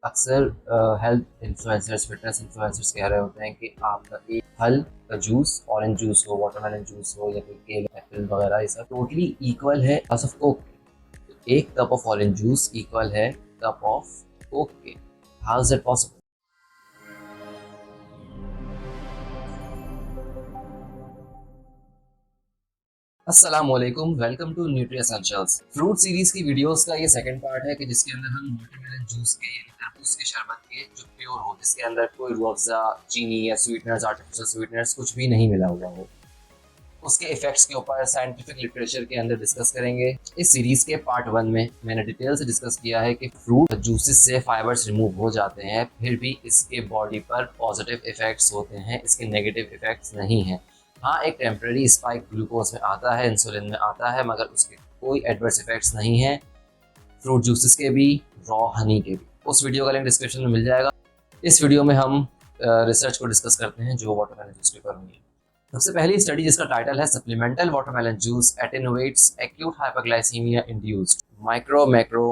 अक्सर health influencers, fitness influencers कह रहे होते हैं कि आपका एक फल का जूस, ऑरेंज जूस हो, वाटरमेलन जूस हो या फिर केला, एप्पल वगैरह, ये सब टोटली इक्वल है ग्लास ऑफ कोक। एक cup of orange juice equal है कप ऑफ कोक के। How is it possible? अस्सलामुअलैकुम, welcome to Nutri Essentials. Fruit series की वीडियोस का ये सेकंड पार्ट है कि जिसके अंदर हम वाटरमेलन जूस के यानी तरबूज के शरबत के जो प्योर हो, जिसके अंदर कोई रूह अफ़ज़ा, चीनी या स्वीटनर्स, आर्टिफिशियल स्वीटनर्स कुछ भी नहीं मिला हुआ हो, उसके इफेक्ट्स के ऊपर साइंटिफिक लिटरेचर के अंदर डिस्कस करेंगे। इस सीरीज के पार्ट 1 में मैंने डिटेल से डिस्कस किया है कि फ्रूट जूसेस से फाइबर्स रिमूव हो जाते हैं, फिर भी इसके बॉडी पर पॉजिटिव इफेक्ट्स होते हैं, इसके नेगेटिव इफेक्ट्स नहीं हैं। हाँ, एक टेम्प्रेरी स्पाइक ग्लूकोज में आता है, इंसुलिन में आता है, मगर उसके कोई एडवर्स इफेक्ट्स नहीं हैं फ्रूट जूसेस के भी, रॉ हनी के भी। उस वीडियो का लिंक डिस्क्रिप्शन में मिल जाएगा। इस वीडियो में हम रिसर्च को डिस्कस करते हैं जो वाटरमेलन जूस के ऊपर हुई है। सबसे पहली स्टडी जिसका टाइटल है supplemental watermelon juice attenuates acute hyperglycemia induced micro macro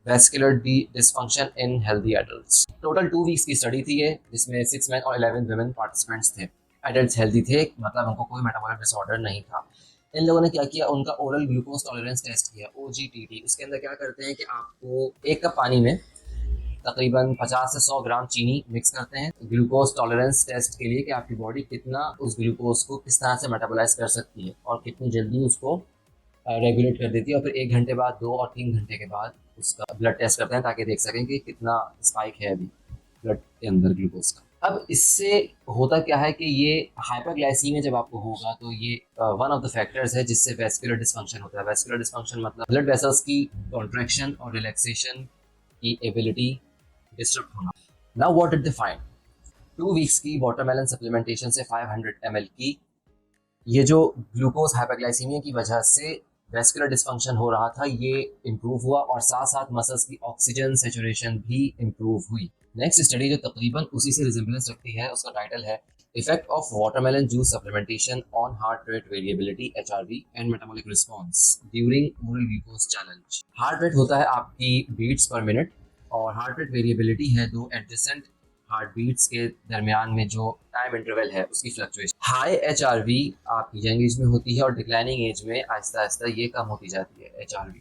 vascular dysfunction in healthy adults. Total 2 weeks की स्टडी थी ये, जिसमें 6 मेन और 11 वुमेन पार्टिसिपेंट्स थे। एडल्ट्स हेल्दी थे, मतलब उनको कोई मेटाबॉलिक डिसऑर्डर नहीं था। इन लोगों ने क्या किया, उनका ओरल ग्लूकोज टॉलरेंस टेस्ट किया, OGTT। उसके अंदर क्या करते हैं कि आपको एक कप पानी में तकरीबन 50 से 100 ग्राम चीनी मिक्स करते हैं ग्लूकोज टॉलरेंस टेस्ट के लिए कि आपकी बॉडी कितना उस ग्लूकोज को किस तरह से मेटाबोलाइज कर सकती है और कितनी जल्दी उसको रेगुलेट कर देती है। और फिर 1 घंटे बाद, 2 और 3 घंटे के बाद उसका ब्लड टेस्ट करते हैं ताकि देख सकें कि कितना स्पाइक है अभी ब्लड के अंदर ग्लूकोज का। अब इससे होता क्या है कि ये हाइपरग्लाइसीमिया जब आपको होगा तो ये वन ऑफ द फैक्टर्स है जिससे वेस्कुलर डिसफंक्शन होता है। वेस्कुलर डिसफंक्शन मतलब ब्लड वेसल्स की कॉन्ट्रैक्शन और रिलैक्सेशन की एबिलिटी डिस्टर्ब होना। Now what did they find? 2 weeks की वाटरमेलन सप्लीमेंटेशन से 500 ml की ये जो ग्लूकोज हाइपरग्लाइसीमिया की वजह से वेस्कुलर डिसफंक्शन हो रहा था, ये इम्प्रूव हुआ और साथ साथ मसल्स की ऑक्सीजन सेचुरेशन भी इम्प्रूव हुई। नेक्स्ट स्टडी जो तकरीबन उसी से रिजेम्बलेंस रखती है, उसका टाइटल है effect of watermelon juice supplementation on heart rate variability HRV and metabolic response during oral glucose challenge. Heart rate होता है आपकी बीट्स पर मिनट और हार्ट रेट वेरिएबिलिटी है दो एडजेसेंट हार्ट बीट्स के दरमियान में जो टाइम इंटरवल है उसकी फ्लक्चुएशन। हाई HRV आपकी यंग एज में होती है और डिक्लाइनिंग एज में आहिस्ता आहिस्ता ये कम होती जाती है HRV,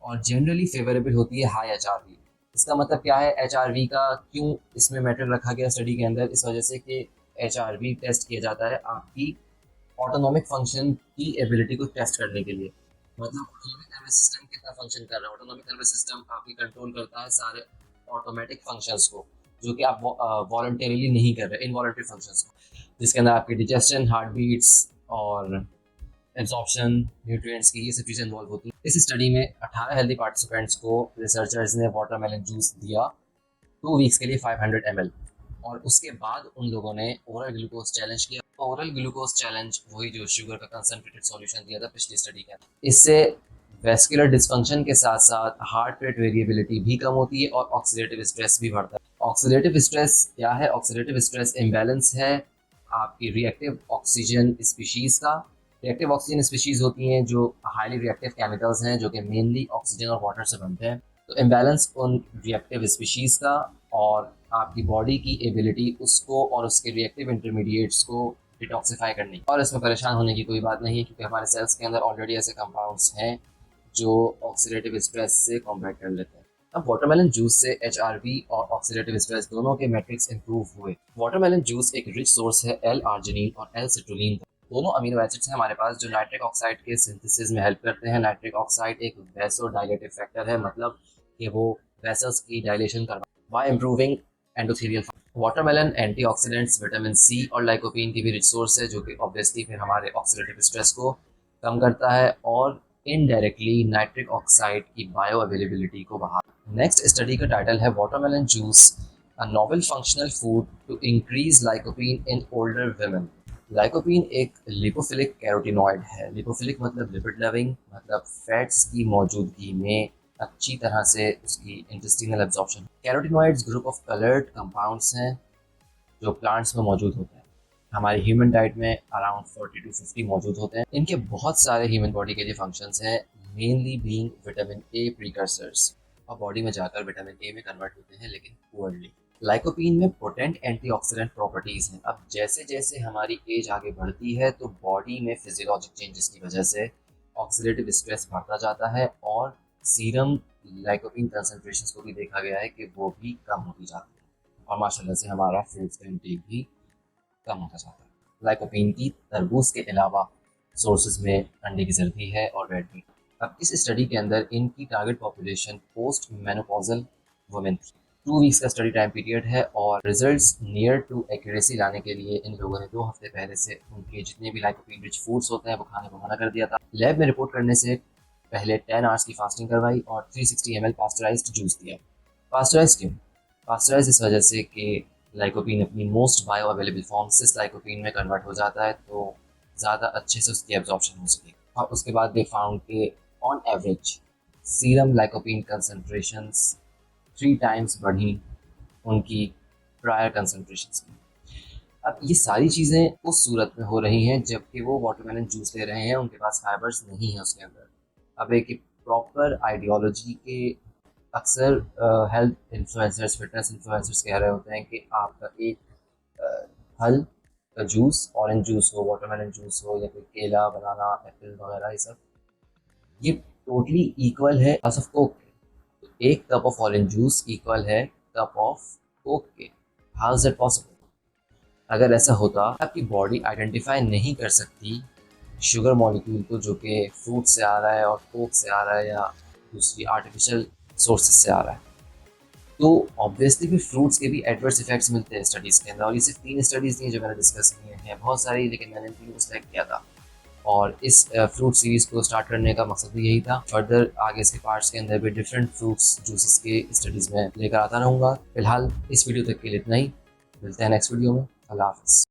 और जनरली फेवरेबल होती है हाई HRV। इसका मतलब क्या है, HRV का क्यों इसमें मैटर रखा गया स्टडी के अंदर? इस वजह से कि HRV टेस्ट किया जाता है आपकी ऑटोनॉमिक फंक्शन की एबिलिटी को टेस्ट करने के लिए। मतलब ऑटोनॉमिक नर्वस सिस्टम कितना फंक्शन कर रहा है। ऑटोनॉमिक नर्वस सिस्टम आपकी कंट्रोल करता है सारे ऑटोमेटिक फंक्शंस को जो कि आप वॉलंटरीली नहीं कर रहे, इनवॉलंटरी फंक्शंस को, जिसके अंदर आपकी डिजेशन, हार्ट बीट्स और एब्जॉर्प्शन, न्यूट्रिएंट्स की ये सब चीज़ें इन्वॉल्व होती हैं। इस स्टडी में 18 हेल्दी पार्टिसिपेंट्स को रिसर्चर्स ने वाटरमेलन जूस दिया 2 वीक्स के लिए 500 ml, और उसके बाद उन लोगों ने ओरल ग्लूकोज चैलेंज किया। ओरल ग्लूकोज चैलेंज वही जो शुगर का कंसंट्रेटेड सॉल्यूशन दिया था पिछली स्टडी के अंदर। इससे वेस्कुलर डिसफंक्शन के साथ साथ हार्ट रेट वेरिएबिलिटी भी कम होती है और ऑक्सीडेटिव स्ट्रेस भी बढ़ता है। ऑक्सीडेटिव स्ट्रेस क्या है? ऑक्सीडेटिव स्ट्रेस इम्बैलेंस है आपकी रिएक्टिव ऑक्सीजन स्पीशीज़ का। रिएक्टिव ऑक्सीजन स्पीशीज़ होती हैं जो हाईली रिएक्टिव केमिकल्स हैं जो कि मेनली ऑक्सीजन और वाटर से बनते हैं। तो इम्बैलेंस उन रिएक्टिव स्पीशीज़ का और आपकी बॉडी की एबिलिटी उसको और उसके रिएक्टिव इंटरमीडिएट्स को डिटॉक्सिफाई करने की। और इसमें परेशान होने की कोई बात नहीं है क्योंकि हमारे सेल्स के अंदर ऑलरेडी ऐसे कंपाउंड्स हैं जो ऑक्सीडेटिव स्ट्रेस से कॉम्बैट कर लेते हैं। अब वाटरमेलन जूस से HRV और ऑक्सीडेटिव स्ट्रेस दोनों के मैट्रिक्स इंप्रूव हुए। वाटरमेलन जूस एक रिच सोर्स है L-आर्जिनिन और L-सिट्रुलिन का। दोनों अमीनो एसिड्स हैं हमारे पास जो नाइट्रिक ऑक्साइड के सिंथेसिस में हेल्प करते हैं। नाइट्रिक ऑक्साइड एक वैसोडाइलेटिव फैक्टर है, मतलब कि वो वेसल्स की डायलेशन करवा bye improving endothelial. Watermelon antioxidants, vitamin C और लाइकोपीन की भी रिच सोर्स है जो कि ऑब्वियसली फिर हमारे ऑक्सीडेटिव स्ट्रेस को कम करता है और इनडायरेक्टली नाइट्रिक ऑक्साइड की बायो अवेलेबिलिटी को बढ़ा। नेक्स्ट स्टडी का टाइटल है watermelon juice a novel functional food to increase lycopene in older women. Lycopene एक लिपोफिलिक कैरोटिनॉइड है। लिपोफिलिक मतलब लिपिड लविंग, मतलब फैट्स की मौजूदगी में अच्छी तरह से उसकी intestinal absorption. Carotenoids group of coloured compounds हैं जो प्लांट्स में मौजूद होते हैं। हमारी ह्यूमन डाइट में अराउंड 40 to 50 मौजूद होते हैं। इनके बहुत सारे ह्यूमन बॉडी के लिए फंक्शंस हैं, mainly being vitamin A precursors. और बॉडी में जाकर विटामिन ए में कन्वर्ट होते हैं, लेकिन पुअरली। लाइकोपीन में पोटेंट एंटीऑक्सीडेंट प्रॉपर्टीज हैं। अब जैसे जैसे हमारी एज आगे बढ़ती है तो बॉडी में फिजियोलॉजिक चेंजेस की वजह से ऑक्सीडेटिव स्ट्रेस बढ़ता जाता है और सीरम लाइकोपीन कंसंट्रेशंस को भी देखा गया है कि वो भी कम होती जाती है और माशाल्लाह से हमारा फ्रूट्स का इंटेक भी कम होता जाता है। लाइकोपीन की तरबूज के अलावा सोर्सेज में अंडे की जर्दी है और रेड मीट। अब इस स्टडी के अंदर इनकी target population post menopausal women थी। 2 वीक्स का स्टडी टाइम पीरियड है और रिजल्ट्स नियर टू एक्यूरेसी लाने के लिए इन लोगों ने 2 हफ्ते पहले से उनके जितने भी लाइकोपीन रिच फूड्स होते हैं वो खाने को मना कर दिया था। लैब में रिपोर्ट करने से पहले 10 आवर्स की फास्टिंग करवाई और 360 ml पास्चराइज्ड जूस दिया। पास्चराइज क्यों? पास्चराइज इस वजह से कि लाइकोपीन अपनी मोस्ट बायो अवेलेबल फॉर्म सिस लाइकोपीन में कन्वर्ट हो जाता है तो ज़्यादा अच्छे से उसकी एब्जॉर्प्शन हो सके। और उसके बाद दे फाउंड के on average serum lycopene concentrations 3 times बढ़ी उनकी प्रायर कंसंट्रेशंस में। अब ये सारी चीज़ें उस सूरत में हो रही हैं जबकि वो वाटरमेलन जूस ले रहे हैं, उनके पास फाइबर्स नहीं है उसके अंदर। अब एक प्रॉपर आइडियोलॉजी के अक्सर हेल्थ इन्फ्लुएंसर्स, फिटनेस इन्फ्लुएंसर्स कह रहे होते हैं कि आपका एक फल का जूस, ऑरेंज जूस हो, वाटरमेलन जूस हो या कोई केला, बनाना, एप्पल वगैरह, ये सब ये टोटली इक्वल है ऑफ कोक के। एक cup of orange juice equal है कप ऑफ कोक के। How is that possible? अगर ऐसा होता, आपकी बॉडी आइडेंटिफाई नहीं कर सकती शुगर मॉलिक्यूल को जो कि फ्रूट से आ रहा है और कोक से आ रहा है या दूसरी आर्टिफिशियल सोर्सेज से आ रहा है, तो ऑब्वियसली भी फ्रूट्स के भी एडवर्स इफेक्ट्स मिलते हैं स्टडीज़ के अंदर। और ये सिर्फ 3 स्टडीज़ नहीं है जो मैंने डिस्कस किए हैं, बहुत सारी, लेकिन मैंने 3 को सिलेक्ट किया था और इस फ्रूट सीरीज़ को स्टार्ट करने का मकसद भी यही था। फर्दर आगे इसके पार्ट्स के अंदर भी डिफरेंट फ्रूट्स जूसेस के स्टडीज़ में लेकर आता रहूँगा। फिलहाल इस वीडियो तक के लिए इतना ही, मिलते हैं नेक्स्ट वीडियो में। अल्लाह हाफ़िज़।